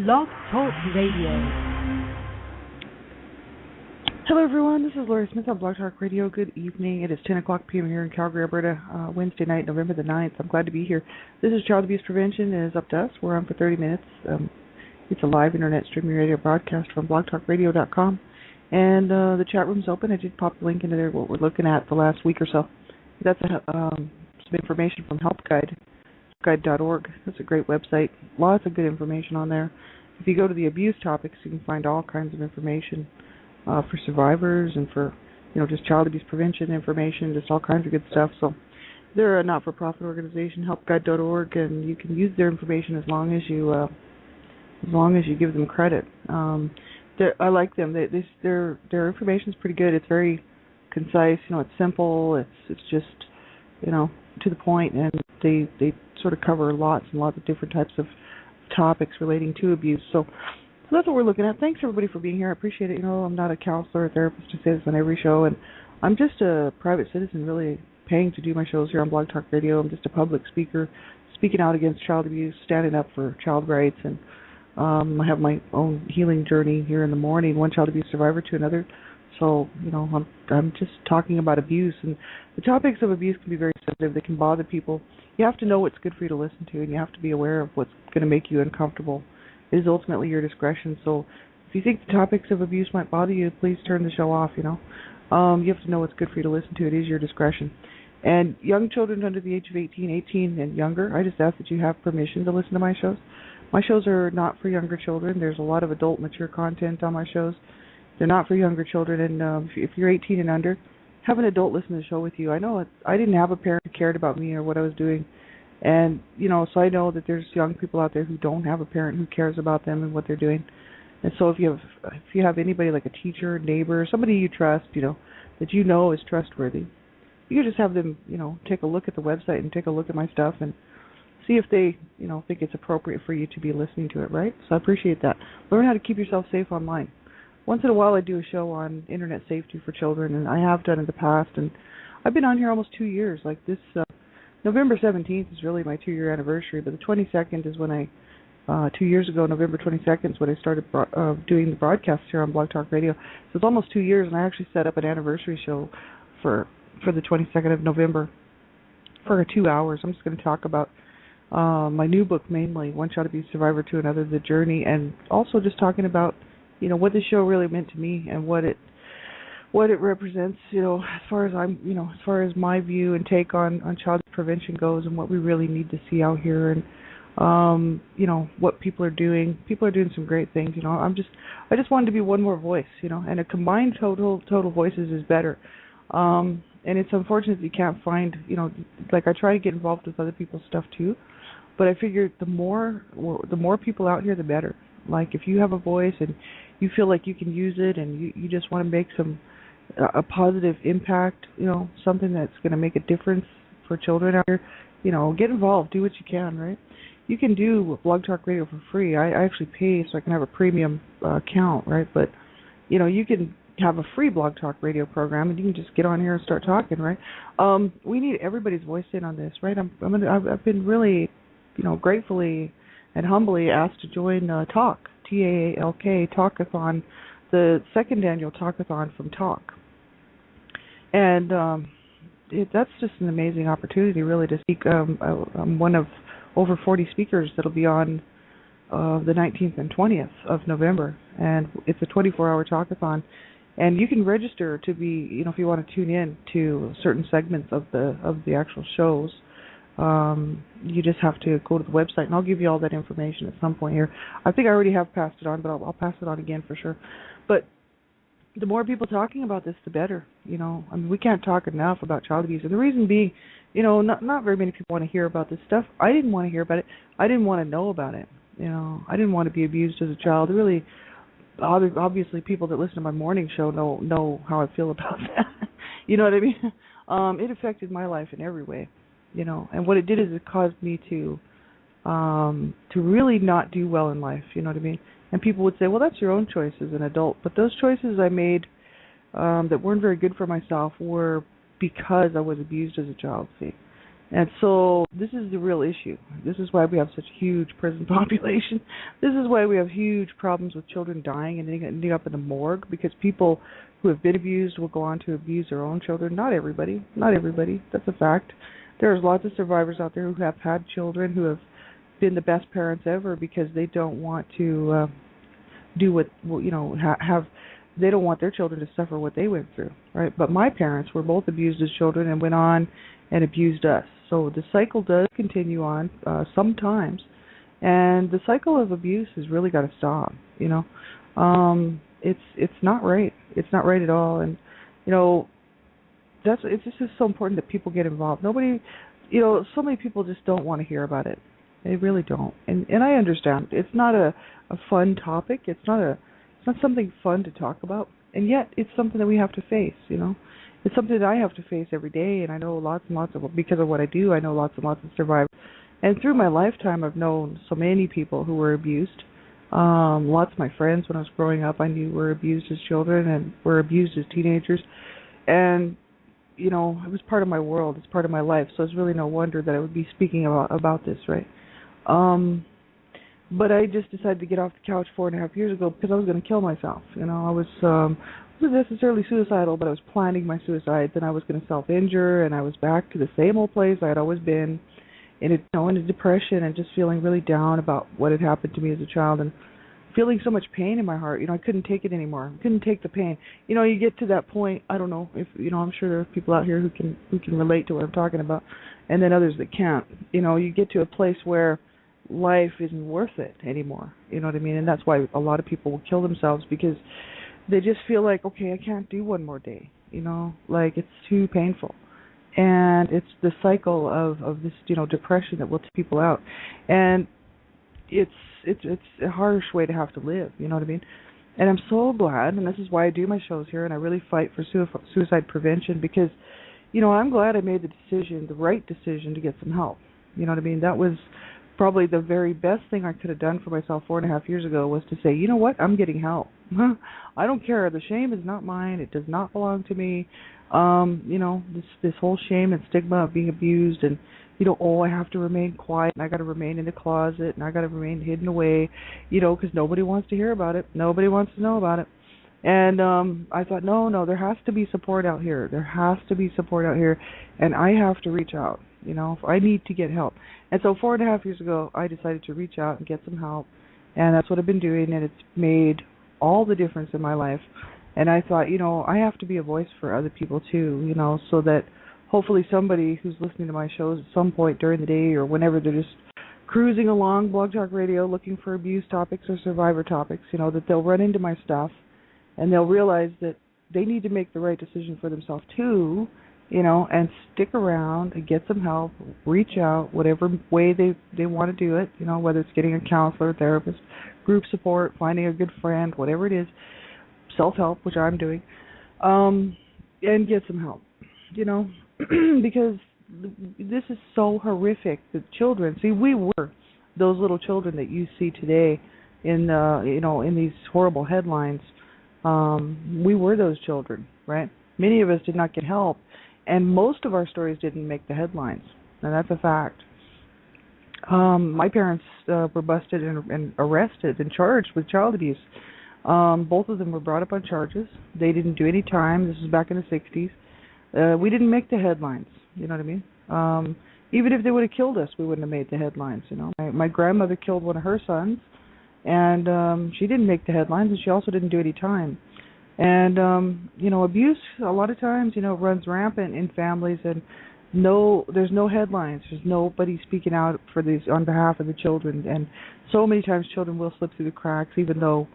Blog Talk Radio. Hello everyone, this is Laurie Smith on Blog Talk Radio. Good evening. It is 10 o'clock p.m. here in Calgary, Alberta, Wednesday night, November the 9th. I'm glad to be here. This is Child Abuse Prevention, and it's up to us. We're on for 30 minutes. It's a live internet streaming radio broadcast from blogtalkradio.com. And the chat room's open. I did pop the link into there, what we're looking at the last week or so. That's some information from Help Guide, helpguide.org. That's a great website. Lots of good information on there. If you go to the abuse topics, you can find all kinds of information for survivors and for, just child abuse prevention information, just all kinds of good stuff. So they're a not-for-profit organization, helpguide.org, and you can use their information as long as you give them credit. I like them. Their information is pretty good. It's very concise. It's simple. It's just to the point, and they sort of cover lots and lots of different types of topics relating to abuse. So that's what we're looking at. Thanks everybody for being here. I appreciate it. I'm not a counselor or therapist to say this on every show, and I'm just a private citizen really paying to do my shows here on Blog Talk Radio. I'm just a public speaker speaking out against child abuse, standing up for child rights, and I have my own healing journey here in the morning, one child abuse survivor to another. So, I'm just talking about abuse, and the topics of abuse can be very sensitive. They can bother people. You have to know what's good for you to listen to, and you have to be aware of what's going to make you uncomfortable. It is ultimately your discretion. So if you think the topics of abuse might bother you, please turn the show off, You have to know what's good for you to listen to. It is your discretion. And young children under the age of 18 and younger, I just ask that you have permission to listen to my shows. My shows are not for younger children. There's a lot of adult, mature content on my shows. They're not for younger children. And if you're 18 and under, have an adult listen to the show with you. I know I didn't have a parent who cared about me or what I was doing. And, so I know that there's young people out there who don't have a parent who cares about them and what they're doing. And so if you have anybody like a teacher, neighbor, somebody you trust, that is trustworthy, you can just have them, take a look at the website and take a look at my stuff and see if they, think it's appropriate for you to be listening to it, right? So I appreciate that. Learn how to keep yourself safe online. Once in a while I do a show on internet safety for children, and I have done in the past, and I've been on here almost 2 years. Like this November 17th is really my 2-year anniversary, but the 22nd is when 2 years ago, November 22nd is when I started doing the broadcasts here on Blog Talk Radio. So it's almost 2 years, and I actually set up an anniversary show for the 22nd of November for 2 hours. I'm just going to talk about my new book mainly, One Child Abuse Survivor to Another, The Journey, and also just talking about, what this show really meant to me and what it represents, as far as my view and take on child prevention goes, and what we really need to see out here, and what people are doing. People are doing some great things. I just wanted to be one more voice, and a combined total voices is better. And it's unfortunate that you can't find, like I try to get involved with other people's stuff too, but I figure the more people out here, the better. Like if you have a voice and you feel like you can use it, and you just want to make a positive impact, something that's going to make a difference for children out here, get involved, do what you can, right? You can do Blog Talk Radio for free. I actually pay so I can have a premium account, right? But, you can have a free Blog Talk Radio program, and you can just get on here and start talking, right? We need everybody's voice in on this, right? I've been really, gratefully and humbly asked to join TALK, TAALK, Talkathon, the second annual Talkathon from TALK. And that's just an amazing opportunity, really, to speak. I'm one of over 40 speakers that'll be on the 19th and 20th of November, and it's a 24-hour talkathon. And you can register to be, if you want to tune in to certain segments of the actual shows. You just have to go to the website, and I'll give you all that information at some point here. I think I already have passed it on, but I'll pass it on again for sure. But the more people talking about this, the better. We can't talk enough about child abuse. And the reason being, not very many people want to hear about this stuff. I didn't want to hear about it. I didn't want to know about it. I didn't want to be abused as a child. Really, obviously, people that listen to my morning show know how I feel about that. You know what I mean? It affected my life in every way. And what it did is it caused me to really not do well in life. You know what I mean? And people would say, well, that's your own choice as an adult. But those choices I made that weren't very good for myself were because I was abused as a child, see. And so this is the real issue. This is why we have such a huge prison population. This is why we have huge problems with children dying and ending up in the morgue, because people who have been abused will go on to abuse their own children. Not everybody. Not everybody. That's a fact. There's lots of survivors out there who have had children who have been the best parents ever because they don't want to do what have they don't want their children to suffer what they went through, right? But my parents were both abused as children and went on and abused us. So the cycle does continue on sometimes, and the cycle of abuse has really got to stop. It's not right. It's not right at all, and it's just so important that people get involved. Nobody, so many people just don't want to hear about it. They really don't, and I understand. It's not a fun topic. It's not something fun to talk about, and yet it's something that we have to face. It's something that I have to face every day, and I know lots and lots of, because of what I do, I know lots and lots of survivors. And through my lifetime, I've known so many people who were abused. Lots of my friends when I was growing up, I knew were abused as children and were abused as teenagers, and it was part of my world. It's part of my life, so it's really no wonder that I would be speaking about this, right? But I just decided to get off the couch 4.5 years ago because I was going to kill myself. I wasn't necessarily suicidal, but I was planning my suicide. Then I was going to self-injure, and I was back to the same old place I had always been, in a depression and just feeling really down about what had happened to me as a child, and feeling so much pain in my heart. I couldn't take it anymore. I couldn't take the pain. You get to that point. I don't know if I'm sure there are people out here who can relate to what I'm talking about, and then others that can't. You get to a place where life isn't worth it anymore. You know what I mean? And that's why a lot of people will kill themselves, because they just feel like, okay, I can't do one more day. Like it's too painful. And it's the cycle of this, depression that will take people out. And it's a harsh way to have to live, you know what I mean? And I'm so glad, and this is why I do my shows here, and I really fight for suicide prevention, because, I'm glad I made the right decision to get some help. You know what I mean? That was probably the very best thing I could have done for myself 4.5 years ago, was to say, you know what, I'm getting help. I don't care. The shame is not mine. It does not belong to me. This whole shame and stigma of being abused, and I have to remain quiet, and I got to remain in the closet, and I got to remain hidden away, because nobody wants to hear about it. Nobody wants to know about it. And I thought, no, there has to be support out here. There has to be support out here, and I have to reach out. If I need to get help. And so 4.5 years ago, I decided to reach out and get some help, and that's what I've been doing, and it's made all the difference in my life. And I thought, I have to be a voice for other people too, so that hopefully somebody who's listening to my shows at some point during the day or whenever they're just cruising along Blog Talk Radio looking for abuse topics or survivor topics, that they'll run into my stuff and they'll realize that they need to make the right decision for themselves too, and stick around and get some help, reach out, whatever way they want to do it, whether it's getting a counselor, therapist, group support, finding a good friend, whatever it is, self-help, which I'm doing, and get some help, because this is so horrific. The children, see, we were those little children that you see today in, in these horrible headlines. We were those children, right? Many of us did not get help. And most of our stories didn't make the headlines, and that's a fact. My parents were busted and arrested and charged with child abuse. Both of them were brought up on charges. They didn't do any time. This was back in the 60s. We didn't make the headlines, you know what I mean? Even if they would have killed us, we wouldn't have made the headlines, My grandmother killed one of her sons, and she didn't make the headlines, and she also didn't do any time. And, abuse a lot of times, runs rampant in families, and there's no headlines. There's nobody speaking out for these on behalf of the children. And so many times children will slip through the cracks, even though,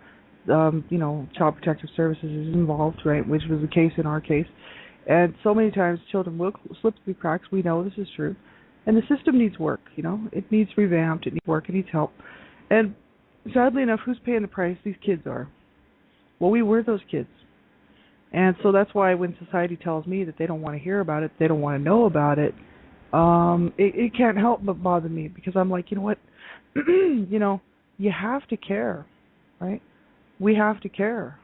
Child Protective Services is involved, right, which was the case in our case. And so many times children will slip through the cracks. We know this is true. And the system needs work, It needs revamped. It needs work. It needs help. And sadly enough, who's paying the price? These kids are. Well, we were those kids. And so that's why when society tells me that they don't want to hear about it, they don't want to know about it, it can't help but bother me, because I'm like, you know what, you have to care, right? We have to care.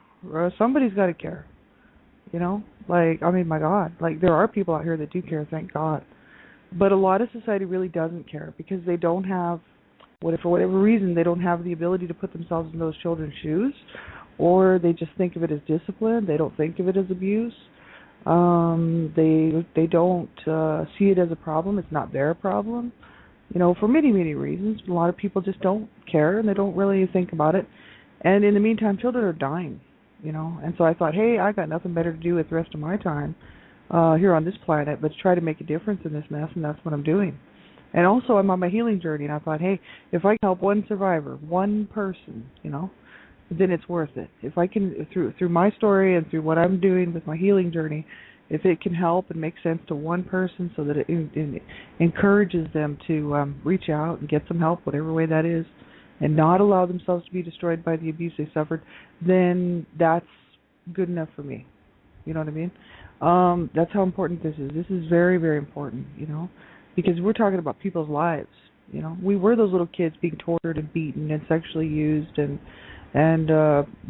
Somebody's got to care, my God. Like, there are people out here that do care, thank God. But a lot of society really doesn't care because they don't have, for whatever reason, they don't have the ability to put themselves in those children's shoes, or they just think of it as discipline. They don't think of it as abuse. They don't see it as a problem. It's not their problem. For many, many reasons. A lot of people just don't care and they don't really think about it. And in the meantime, children are dying, And so I thought, hey, I got nothing better to do with the rest of my time here on this planet but to try to make a difference in this mess, and that's what I'm doing. And also, I'm on my healing journey, and I thought, hey, if I can help one survivor, one person, then it's worth it. If I can, through my story and through what I'm doing with my healing journey, if it can help and make sense to one person so that it encourages them to reach out and get some help, whatever way that is, and not allow themselves to be destroyed by the abuse they suffered, then that's good enough for me. You know what I mean? That's how important this is. This is very, very important, because we're talking about people's lives. We were those little kids being tortured and beaten and sexually used and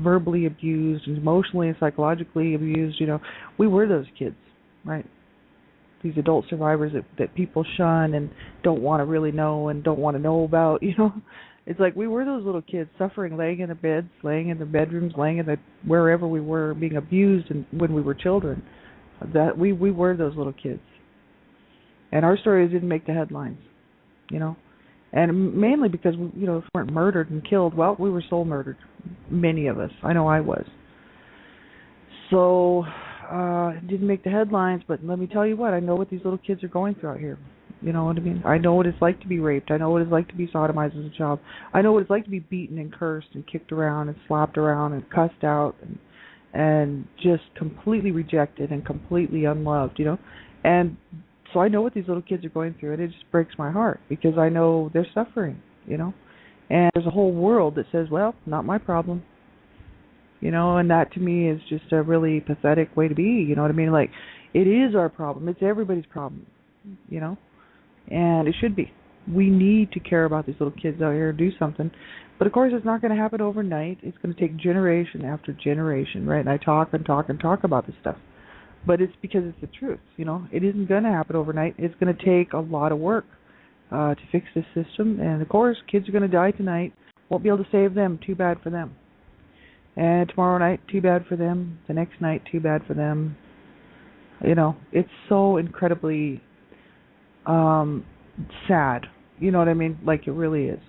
verbally abused and emotionally and psychologically abused. We were those kids, right? These adult survivors that people shun and don't want to really know and don't want to know about. It's like we were those little kids suffering, laying in their beds, laying in their bedrooms, laying in wherever we were, being abused, and when we were children. That we were those little kids, and our stories didn't make the headlines, and mainly because we weren't murdered and killed. Well, we were soul murdered, many of us. I know I was. So it didn't make the headlines, but let me tell you what, I know what these little kids are going through out here. You know what I mean? I know what it's like to be raped. I know what it's like to be sodomized as a child. I know what it's like to be beaten and cursed and kicked around and slapped around and cussed out and just completely rejected and completely unloved, And so I know what these little kids are going through, and it just breaks my heart because I know they're suffering, And there's a whole world that says, well, not my problem. And that to me is just a really pathetic way to be, you know what I mean? Like, it is our problem. It's everybody's problem, And it should be. We need to care about these little kids out here and do something. But, of course, it's not going to happen overnight. It's going to take generation after generation, right? And I talk and talk and talk about this stuff. But it's because it's the truth, It isn't going to happen overnight. It's going to take a lot of work to fix this system. And, of course, kids are going to die tonight. Won't be able to save them. Too bad for them. And tomorrow night, too bad for them. The next night, too bad for them. It's so incredibly sad. You know what I mean? Like, it really is.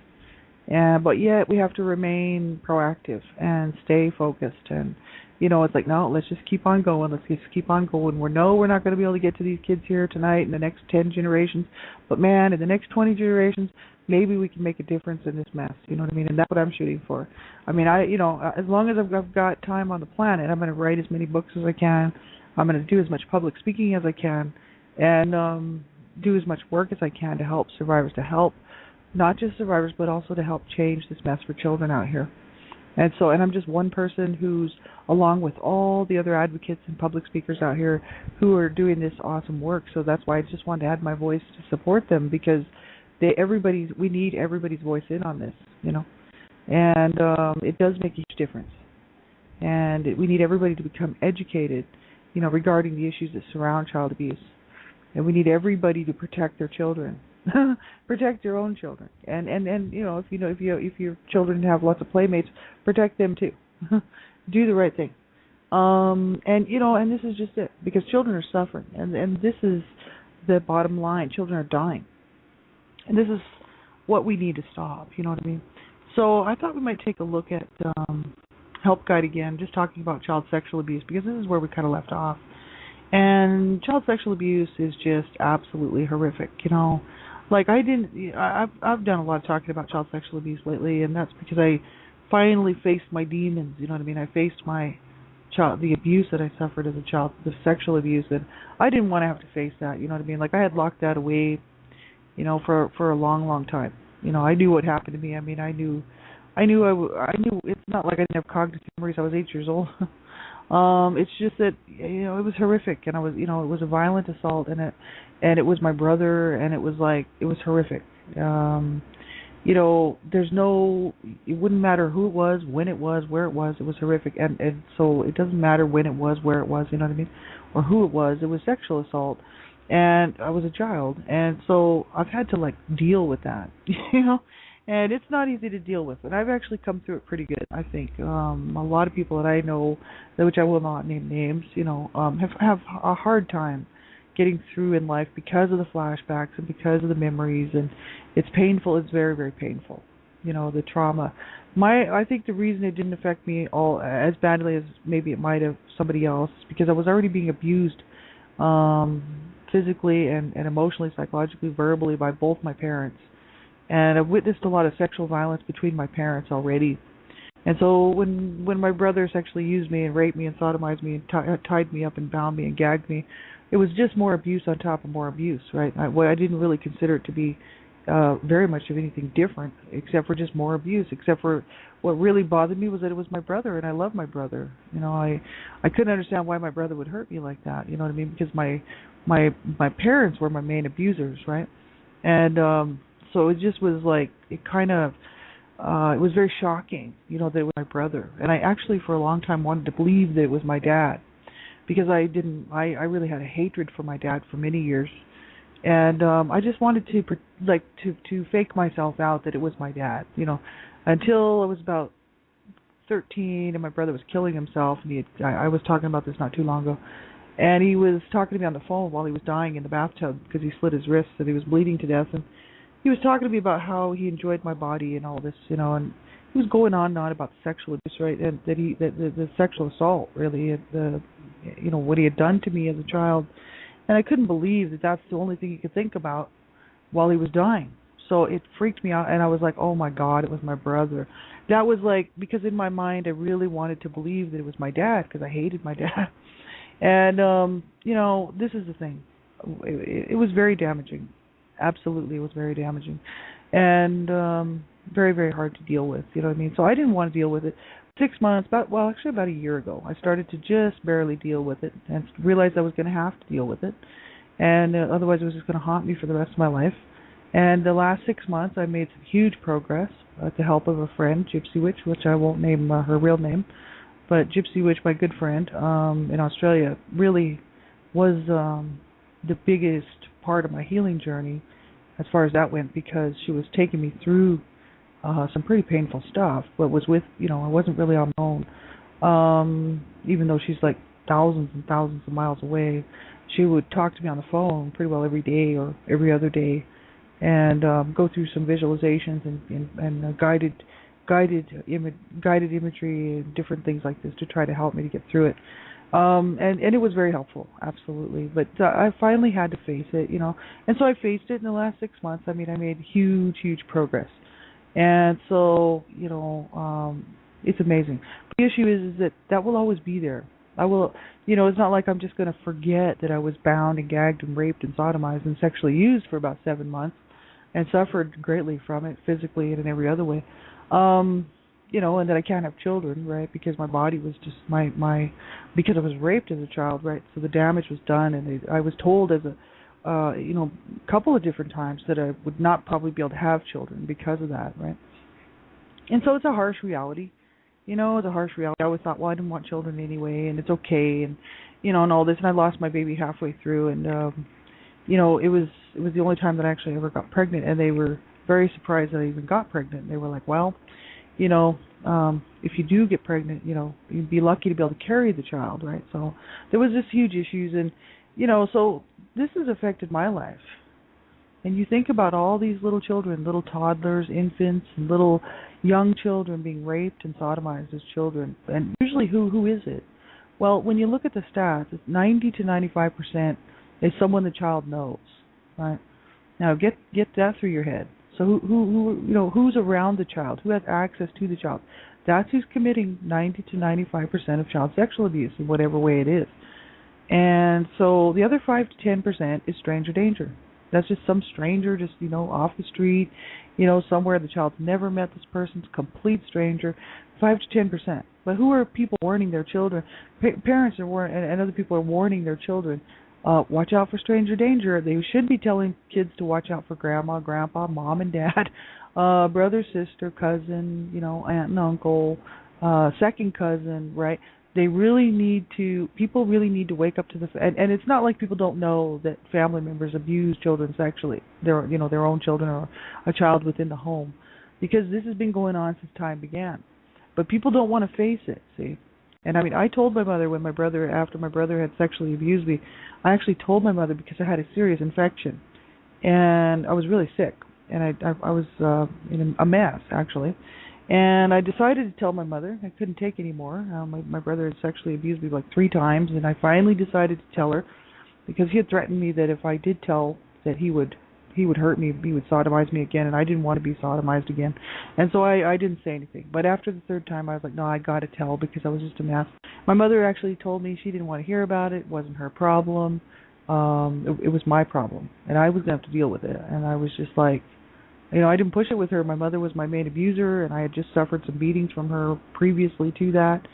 But yet we have to remain proactive and stay focused. And, it's like, no, let's just keep on going. Let's just keep on going. We're not going to be able to get to these kids here tonight in the next 10 generations. But, man, in the next 20 generations, maybe we can make a difference in this mess. You know what I mean? And that's what I'm shooting for. I mean, as long as I've got time on the planet, I'm going to write as many books as I can. I'm going to do as much public speaking as I can. And do as much work as I can to help survivors, to help not just survivors, but also to help change this mess for children out here. And I'm just one person who's, along with all the other advocates and public speakers out here who are doing this awesome work. So that's why I just wanted to add my voice to support them, because we need everybody's voice in on this, And it does make a huge difference. And we need everybody to become educated, regarding the issues that surround child abuse. And we need everybody to protect their children. Protect your own children, and if your children have lots of playmates, protect them too. Do the right thing, and this is just it, because children are suffering, and this is the bottom line. Children are dying, and this is what we need to stop. You know what I mean? So I thought we might take a look at Help Guide again, just talking about child sexual abuse, because this is where we kind of left off. And child sexual abuse is just absolutely horrific. Like, I've done a lot of talking about child sexual abuse lately, and that's because I finally faced my demons. You know what I mean? I faced the abuse that I suffered as a child, the sexual abuse, and I didn't want to have to face that. You know what I mean? Like, I had locked that away, for a long, long time. I knew what happened to me. I mean, I knew. It's not like I didn't have cognitive memories. I was 8 years old. It's just that it was horrific, and I was it was a violent assault, and it was my brother, and it was horrific. It wouldn't matter who it was, when it was, where it was horrific, and so it doesn't matter when it was, where it was, you know what I mean, or who it was sexual assault. and I was a child, and so I've had to like deal with that, you know, and it's not easy to deal with, and I've actually come through it pretty good, I think. A lot of people that I know, which I will not name names, have a hard time getting through in life because of the flashbacks and because of the memories, and it's painful. It's very, very painful. The trauma. I think the reason it didn't affect me all as badly as maybe it might have somebody else is because I was already being abused, physically and emotionally, psychologically, verbally by both my parents. And I've witnessed a lot of sexual violence between my parents already. And so when my brother sexually used me and raped me and sodomized me and tied me up and bound me and gagged me, it was just more abuse on top of more abuse, right? I didn't really consider it to be very much of anything different, except for just more abuse. Except for what really bothered me was that it was my brother, and I love my brother. I couldn't understand why my brother would hurt me like that. You know what I mean? Because my parents were my main abusers, right? And so it just was like it kind of it was very shocking, that it was my brother. And I actually for a long time wanted to believe that it was my dad because I really had a hatred for my dad for many years. And I just wanted to fake myself out that it was my dad, until I was about 13 and my brother was killing himself, and I was talking about this not too long ago, and he was talking to me on the phone while he was dying in the bathtub because he slit his wrists and he was bleeding to death, and he was talking to me about how he enjoyed my body and all this, and he was going on and on about sexual abuse, right, and that the sexual assault really, what he had done to me as a child. And I couldn't believe that that's the only thing he could think about while he was dying. So it freaked me out, and I was like, oh my God, it was my brother. That was like, because in my mind I really wanted to believe that it was my dad because I hated my dad. And, this is the thing. It was very damaging. Absolutely, it was very damaging. And very, very hard to deal with, you know what I mean? So I didn't want to deal with it. 6 months, about a year ago, I started to just barely deal with it and realized I was going to have to deal with it. And otherwise it was just going to haunt me for the rest of my life. And the last 6 months I made some huge progress with the help of a friend, Gypsy Witch, which I won't name her real name. But Gypsy Witch, my good friend in Australia, really was the biggest part of my healing journey as far as that went, because she was taking me through some pretty painful stuff, but was with, I wasn't really on my own. Even though she's like thousands and thousands of miles away, she would talk to me on the phone pretty well every day or every other day, and go through some visualizations and guided imagery and different things like this to try to help me to get through it. And it was very helpful, absolutely. But I finally had to face it, and so I faced it in the last 6 months. I mean, I made huge progress. And so, it's amazing. The issue is that will always be there. I will, it's not like I'm just going to forget that I was bound and gagged and raped and sodomized and sexually used for about 7 months and suffered greatly from it, physically and in every other way. And that I can't have children, right? Because my body was just because I was raped as a child, right? So the damage was done, and I was told as a couple of different times that I would not probably be able to have children because of that, right? And so it's a harsh reality, it's a harsh reality. I always thought, well, I didn't want children anyway, and it's okay, and and all this. And I lost my baby halfway through, and it was the only time that I actually ever got pregnant, and they were very surprised that I even got pregnant. They were like, well, if you do get pregnant, you'd be lucky to be able to carry the child, right? So there was this huge issues, and so this has affected my life. And you think about all these little children, little toddlers, infants, and little young children being raped and sodomized as children. And usually who is it? Well, when you look at the stats, it's 90 to 95% is someone the child knows, right? Now get that through your head. So who's around the child? Who has access to the child? That's who's committing 90 to 95% of child sexual abuse in whatever way it is. And so the other 5 to 10% is stranger danger. That's just some stranger, just off the street, somewhere the child's never met this person's complete stranger. 5 to 10%. But who are people warning their children? Parents are and other people are warning their children. Watch out for stranger danger. They should be telling kids to watch out for grandma, grandpa, mom and dad, brother, sister, cousin, aunt and uncle, second cousin, right? people really need to wake up to the and it's not like people don't know that family members abuse children sexually, their own children or a child within the home, because this has been going on since time began. But people don't want to face it, see. And I mean, I told my mother after my brother had sexually abused me, I actually told my mother because I had a serious infection and I was really sick and I was in a mess actually. And I decided to tell my mother. I couldn't take any more. My brother had sexually abused me like 3 times, and I finally decided to tell her because he had threatened me that if I did tell, that he would hurt me, he would sodomize me again, and I didn't want to be sodomized again. And so I didn't say anything. But after the 3rd time, I was like, no, I got to tell because I was just a mess. My mother actually told me she didn't want to hear about it. It wasn't her problem. It was my problem, and I was going to have to deal with it. And I was just like, I didn't push it with her. My mother was my main abuser, and I had just suffered some beatings from her previously to that.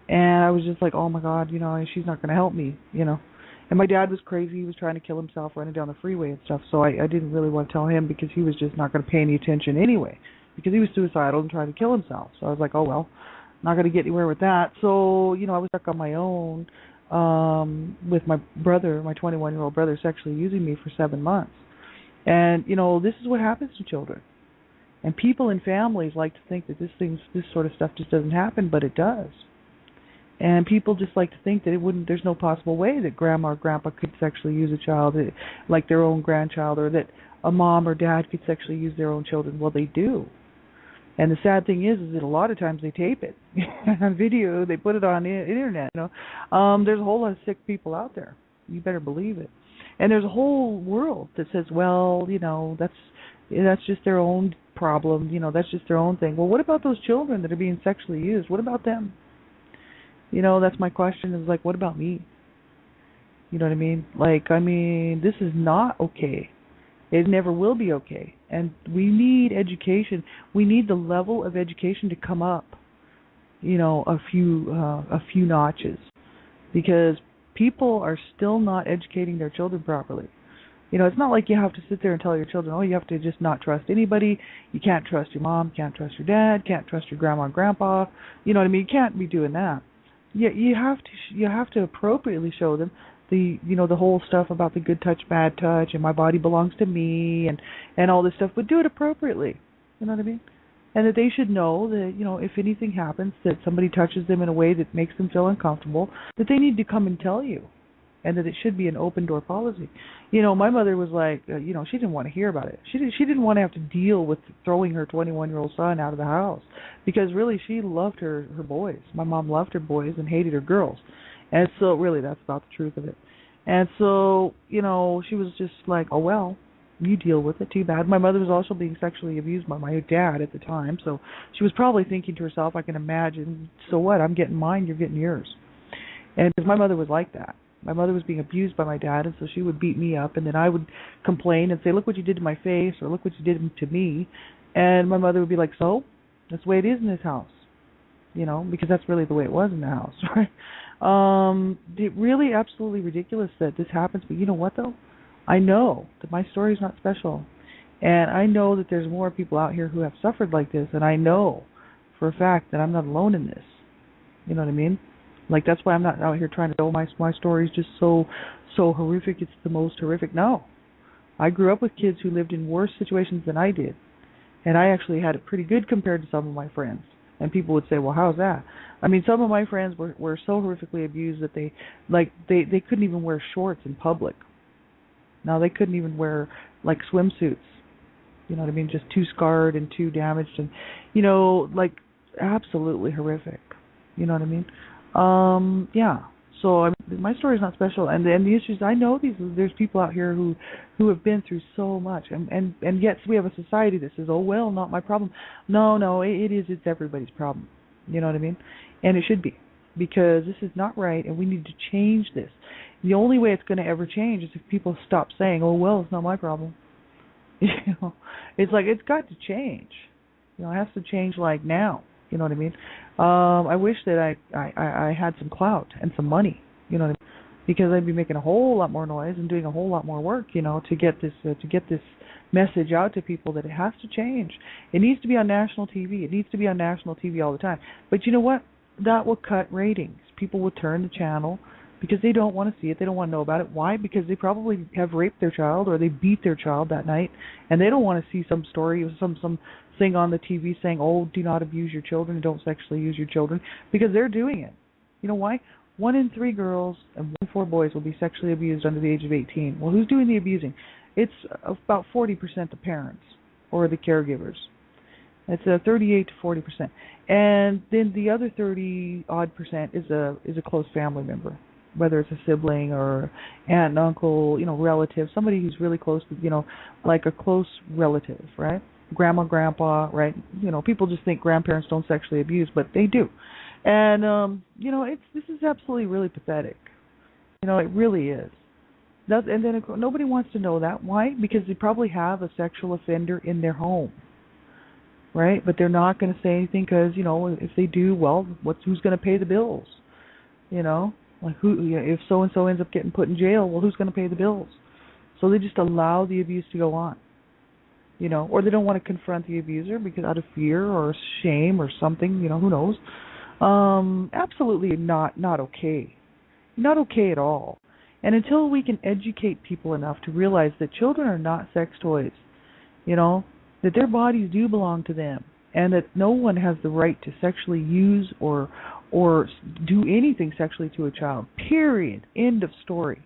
And I was just like, oh, my God, she's not going to help me, And my dad was crazy. He was trying to kill himself running down the freeway and stuff. So I didn't really want to tell him because he was just not going to pay any attention anyway because he was suicidal and trying to kill himself. So I was like, oh, well, not going to get anywhere with that. So, I was stuck on my own with my brother, my 21-year-old brother, sexually using me for 7 months. And, this is what happens to children. And people in families like to think that this sort of stuff just doesn't happen, but it does. And people just like to think that there's no possible way that grandma or grandpa could sexually use a child like their own grandchild, or that a mom or dad could sexually use their own children. Well, they do. And the sad thing is that a lot of times they tape it on video, they put it on the internet. There's a whole lot of sick people out there. You better believe it. And there's a whole world that says, well, that's just their own problem. That's just their own thing. Well, what about those children that are being sexually used? What about them? That's my question. Is like, what about me? You know what I mean? This is not okay. It never will be okay. And we need education. We need the level of education to come up, a few notches, because people are still not educating their children properly. It's not like you have to sit there and tell your children, oh, you have to just not trust anybody. You can't trust your mom, can't trust your dad, can't trust your grandma and grandpa. You know what I mean? You can't be doing that. You have to appropriately show them the whole stuff about the good touch, bad touch, and my body belongs to me, and all this stuff, but do it appropriately. You know what I mean? And that they should know that, if anything happens, that somebody touches them in a way that makes them feel uncomfortable, that they need to come and tell you, and that it should be an open door policy. My mother was like, she didn't want to hear about it. She didn't want to have to deal with throwing her 21-year-old son out of the house, because really she loved her boys. My mom loved her boys and hated her girls. And so really that's about the truth of it. And so, she was just like, oh, well, you deal with it, too bad. My mother was also being sexually abused by my dad at the time, so she was probably thinking to herself, I can imagine, so what, I'm getting mine, you're getting yours. And because my mother was like that. My mother was being abused by my dad, and so she would beat me up, and then I would complain and say, look what you did to my face, or look what you did to me. And my mother would be like, so? That's the way it is in this house. Because that's really the way it was in the house, right? It really absolutely ridiculous that this happens, but you know what, though? I know that my story is not special, and I know that there's more people out here who have suffered like this, and I know for a fact that I'm not alone in this. You know what I mean? Like, that's why I'm not out here trying to tell my story is just so horrific, it's the most horrific. No. I grew up with kids who lived in worse situations than I did, and I actually had it pretty good compared to some of my friends. And people would say, well, how's that? Some of my friends were so horrifically abused that they couldn't even wear shorts in public. Now, they couldn't even wear, like, swimsuits. You know what I mean? Just too scarred and too damaged and, absolutely horrific. You know what I mean? Yeah. So my story's not special, and the issues, I know there's people out here who have been through so much, and yet we have a society that says, oh, well, not my problem. No, it's everybody's problem. You know what I mean? And it should be, because this is not right, and we need to change this. The only way it's going to ever change is if people stop saying, oh, well, it's not my problem. It's like, it's got to change. It has to change like now. You know what I mean? I wish that I had some clout and some money, you know what I mean? Because I'd be making a whole lot more noise and doing a whole lot more work, to get this message out to people that it has to change. It needs to be on national TV. It needs to be on national TV all the time. But you know what? That will cut ratings, people will turn the channel because they don't want to see it. They don't want to know about it. Why? Because they probably have raped their child or they beat their child that night, and they don't want to see some story or some thing on the TV saying, "Oh, do not abuse your children, don't sexually use your children," because they're doing it. You know why? 1 in 3 girls and 1 in 4 boys will be sexually abused under the age of 18. Well, who's doing the abusing? It's about 40% the parents or the caregivers. It's 38 to 40%, and then the other 30 odd percent is a close family member, whether it's a sibling or aunt and uncle, relative, somebody who's really close to, like a close relative, right? Grandma, grandpa, right? People just think grandparents don't sexually abuse, but they do, and this is absolutely really pathetic. It really is. And then nobody wants to know that. Why? Because they probably have a sexual offender in their home. Right, but they're not going to say anything because if they do, well, who's going to pay the bills? Like if so and so ends up getting put in jail, well, who's going to pay the bills? So they just allow the abuse to go on. Or they don't want to confront the abuser because out of fear or shame or something. Who knows? Absolutely not okay. Not okay at all. And until we can educate people enough to realize that children are not sex toys, that their bodies do belong to them, and that no one has the right to sexually use or do anything sexually to a child. Period. End of story.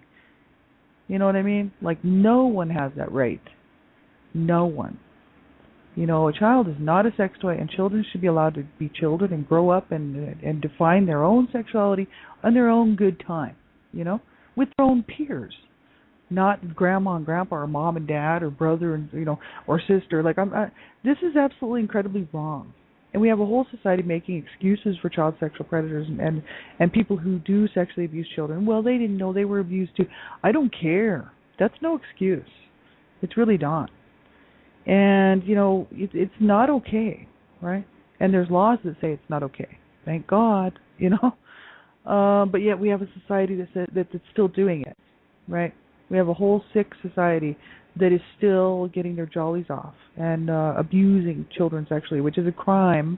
You know what I mean? Like, no one has that right. No one. A child is not a sex toy, and children should be allowed to be children and grow up and define their own sexuality on their own good time, with their own peers. Not grandma and grandpa or mom and dad or brother and or sister. Like this is absolutely incredibly wrong, and we have a whole society making excuses for child sexual predators and people who do sexually abuse children. Well, they didn't know they were abused too. I don't care. That's no excuse. It's really not. And it's not okay, right? And there's laws that say it's not okay. Thank God, But yet we have a society that's still doing it, right? We have a whole sick society that is still getting their jollies off and abusing children sexually, which is a crime.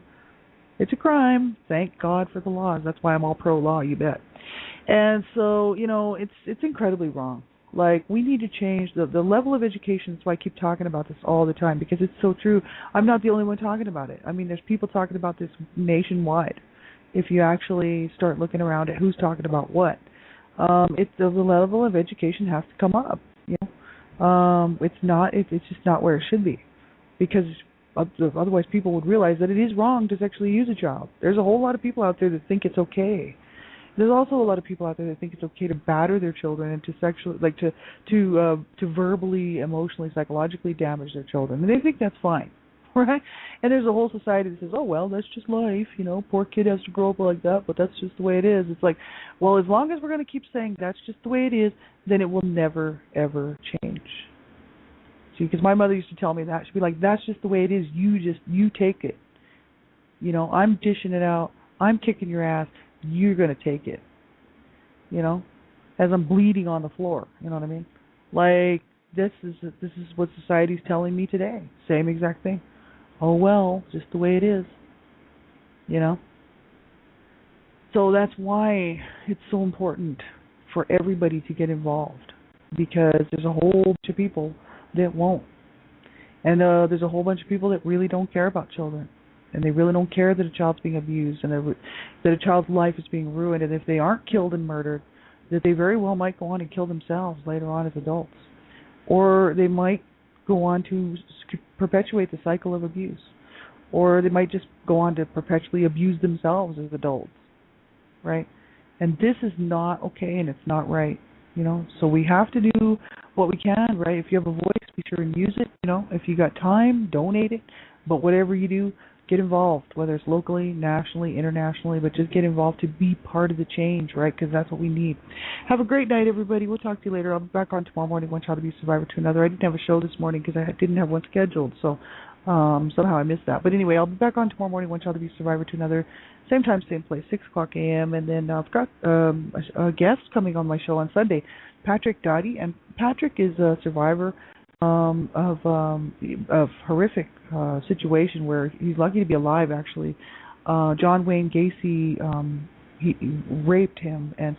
It's a crime. Thank God for the laws. That's why I'm all pro-law, you bet. And so, it's incredibly wrong. Like, we need to change the level of education. That's why I keep talking about this all the time, because it's so true. I'm not the only one talking about it. I mean, there's people talking about this nationwide. If you actually start looking around at who's talking about what. The level of education has to come up. It's just not where it should be, because otherwise people would realize that it is wrong to sexually use a child. There's a whole lot of people out there that think it's okay. There's also a lot of people out there that think it's okay to batter their children and to sexually, to verbally, emotionally, psychologically damage their children, and they think that's fine. Right? And there's a whole society that says, oh, well, that's just life, poor kid has to grow up like that, but that's just the way it is. It's like, well, as long as we're going to keep saying that's just the way it is, then it will never, ever change. See, because my mother used to tell me that. She'd be like, that's just the way it is. You take it. I'm dishing it out. I'm kicking your ass. You're going to take it. As I'm bleeding on the floor. You know what I mean? Like, this is what society's telling me today. Same exact thing. Oh, well, just the way it is, So that's why it's so important for everybody to get involved, because there's a whole bunch of people that won't. And there's a whole bunch of people that really don't care about children, and they really don't care that a child's being abused and that a child's life is being ruined, and if they aren't killed and murdered, that they very well might go on and kill themselves later on as adults. Or they might go on to perpetuate the cycle of abuse. Or they might just go on to perpetually abuse themselves as adults, right? And this is not okay, and it's not right, So we have to do what we can, right? If you have a voice, be sure and use it, If you got time, donate it. But whatever you do, get involved, whether it's locally, nationally, internationally, but just get involved to be part of the change, right? Because that's what we need. Have a great night, everybody. We'll talk to you later. I'll be back on tomorrow morning, One Child Abuse Survivor to Another. I didn't have a show this morning because I didn't have one scheduled, so somehow I missed that. But anyway, I'll be back on tomorrow morning, One Child Abuse Survivor to Another. Same time, same place, 6 o'clock a.m. And then I've got a guest coming on my show on Sunday, Patrick Dottie. And Patrick is a survivor of horrific situation where he's lucky to be alive, actually. John Wayne Gacy he raped him and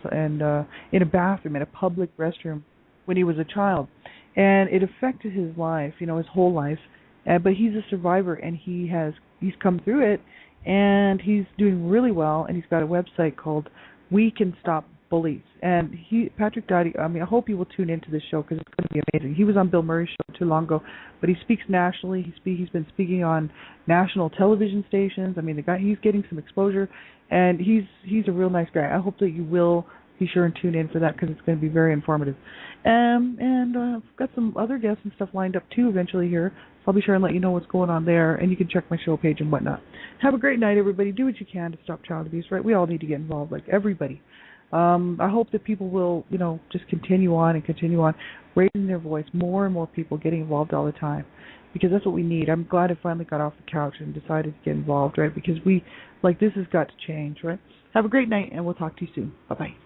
in a bathroom, in a public restroom, when he was a child, and it affected his life, his whole life. But he's a survivor, and he's come through it, and he's doing really well. And he's got a website called We Can Stop Bullies. And Patrick Doherty, I hope you will tune into this show because it's going to be amazing. He was on Bill Murray's show too long ago, but he speaks nationally. He's been speaking on national television stations. The guy, he's getting some exposure, and he's a real nice guy. I hope that you will be sure and tune in for that because it's going to be very informative. And I've got some other guests and stuff lined up too eventually here. So I'll be sure and let you know what's going on there, and you can check my show page and whatnot. Have a great night, everybody. Do what you can to stop child abuse, right? We all need to get involved, like everybody. I hope that people will, just continue on, raising their voice, more and more people getting involved all the time, because that's what we need. I'm glad I finally got off the couch and decided to get involved, right? Because this has got to change, right? Have a great night, and we'll talk to you soon. Bye-bye.